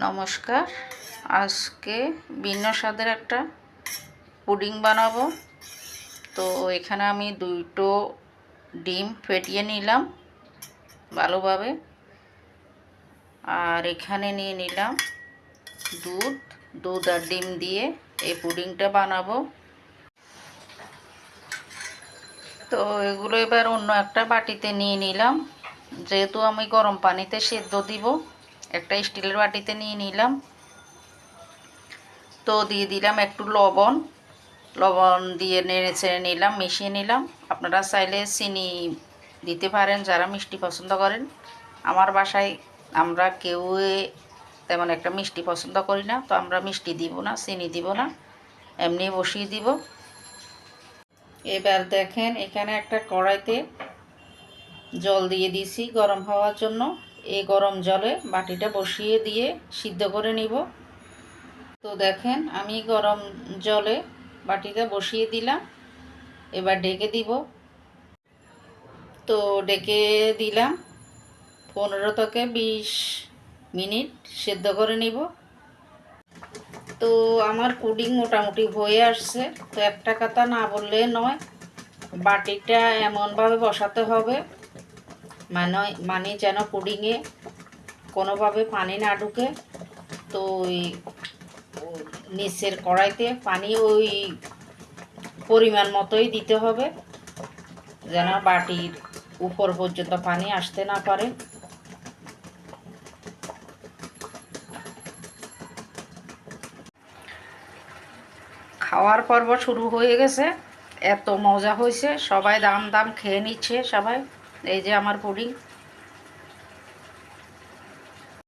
নমস্কার। আজকে ভিন্ন স্বাদের একটা পুডিং বানাবো। তো এখানে আমি দুটো ডিম ফেটিয়ে নিলাম ভালোভাবে, আর এখানে নিয়ে নিলাম দুধ আর ডিম দিয়ে এই পুডিংটা বানাবো। তো এগুলো এবার অন্য একটা বাটিতে নিয়ে নিলাম। যেহেতু আমি গরম পানিতে সেদ্ধ দিব, একটা স্টিলের বাটিতে নিয়ে নিলাম। তো দিয়ে দিলাম একটু লবণ দিয়ে নেড়ে চেড়ে নিলাম, মিশিয়ে নিলাম। আপনারা চাইলে চিনি দিতে পারেন যারা মিষ্টি পছন্দ করেন। আমার বাসায় আমরা কেউ তেমন একটা মিষ্টি পছন্দ করি না, তো আমরা মিষ্টি দিব না, চিনি দিব না, এমনি বসিয়ে দিব। এবার দেখেন এখানে একটা কড়াইতে জল দিয়ে দিছি গরম হওয়ার জন্য। এই গরম জলে বাটিটা বসিয়ে দিয়ে সিদ্ধ করে নিব। তো দেখেন আমি গরম জলে বাটিটা বসিয়ে দিলাম, এবার ঢেকে দিব। তো ঢেকে দিলাম 15 থেকে 20 মিনিট সেদ্ধ করে নিব। তো আমার পুডিং মোটামুটি হয়ে আসছে। তো একটা কথা না বললে নয়, বাটিটা এমনভাবে বসাতে হবে মানে যেন পুডিংয়ে কোনোভাবে পানি না ঢুকে। তো ওই নিচের কড়াইতে পানি ওই পরিমাণ মতোই দিতে হবে, যেন বাটির উপর পর্যন্ত পানি আসতে না পারে। খাওয়ার পর্ব শুরু হয়ে গেছে। এত মজা হয়েছে, সবাই দাম খেয়ে নিচ্ছে সবাই। এই যে আমার পুডিং।